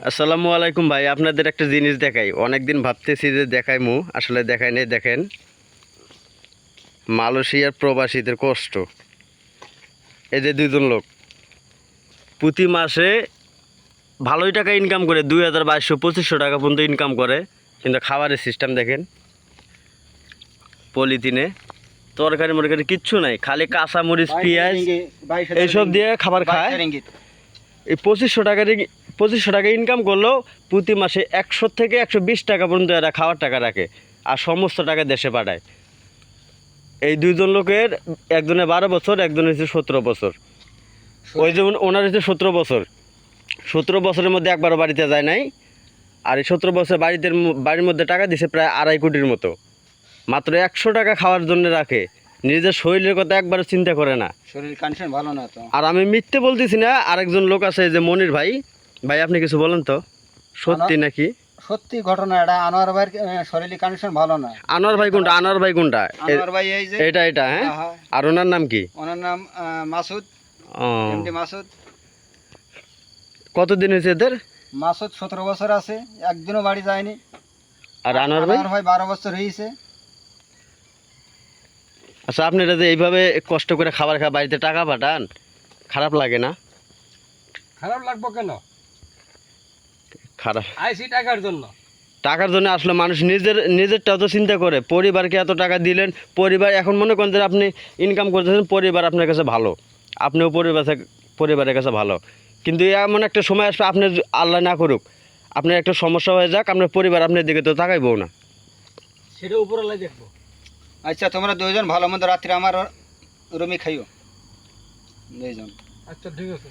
আসসালামু আলাইকুম ভাই, আপনাদের একটা জিনিস দেখাই। অনেকদিন ভাবতেছি যে দেখাই আসলে দেখাই নেই। দেখেন মালয়েশিয়ার প্রবাসীদের কষ্ট। এই যে দুইজন লোক প্রতি মাসে ভালোই টাকা ইনকাম করে, 2200-2500 টাকা পর্যন্ত ইনকাম করে, কিন্তু খাবারের সিস্টেম দেখেন পলিথিনে, তরকারি মরকারি কিচ্ছু নাই, খালি কাঁচা মরিচ পেঁয়াজ এইসব দিয়ে খাবার খায়। এই 2500 টাকা ইনকাম করলেও প্রতি মাসে 100 থেকে 120 টাকা পর্যন্ত এরা খাওয়ার টাকা রাখে, আর সমস্ত টাকা দেশে পাঠায়। এই দুইজন লোকের একজনের 12 বছর, একজন হচ্ছে 17 বছর। ওই যে ওনার হচ্ছে 17 বছর, 17 বছরের মধ্যে একবারও বাড়িতে যায় নাই। আর এই 17 বছর বাড়ির মধ্যে টাকা দিছে প্রায় 2.5 কোটির মতো, মাত্র 100 টাকা খাওয়ার জন্য রাখে। নিজের শরীরের কথা একবারও চিন্তা করে না, শরীর কন্ডিশন ভালো না তো। আর আমি মিথ্যে বলতেছি না। আরেকজন লোক আছে যে মনির ভাই, ভাই আপনি কিছু বলেন তো, সত্যি নাকি? সত্যি ঘটনা এটা। আনোয়ার ভাইয়ের শরীর কন্ডিশন ভালো না। আনোয়ার ভাই কোনটা? আনোয়ার ভাই কোনটা? আনোয়ার ভাই এই যে এটা হ্যাঁ। আর ওনার নাম কি? ওনার নাম মাসুদ, এমডি মাসুদ। কতদিন হয়েছে এদের? মাসুদ 17 বছর আছে, একদিনও বাড়ি যায়নি। আর আনোয়ার ভাই? 12 বছর হয়েছে। আচ্ছা, আপনারা যে এইভাবে কষ্ট করে খাবার খায় বাড়িতে টাকা পাঠান, খারাপ লাগে না? খারাপ লাগবো কেন? খারাপ আইসি টাকার জন্য। টাকার জন্য আসলে মানুষ নিজেরটাও তো চিন্তা করে। পরিবারকে এত টাকা দিলেন, পরিবার এখন মনে করেন যে আপনি ইনকাম করতেছেন, পরিবার আপনার কাছে ভালো, আপনিও পরিবারের কাছে ভালো। কিন্তু এমন একটা সময় আসবে, আপনি আল্লাহ না করুক আপনার একটা সমস্যা হয়ে যাক, আপনার পরিবার আপনার দিকে তো তাকাইবো না। সেটা উপরওয়ালা দেখবো। আচ্ছা, তোমরা দুইজন ভালো মন্দ রাত্রে আমার রুমে খাইও, দুইজন। আচ্ছা ঠিক আছে।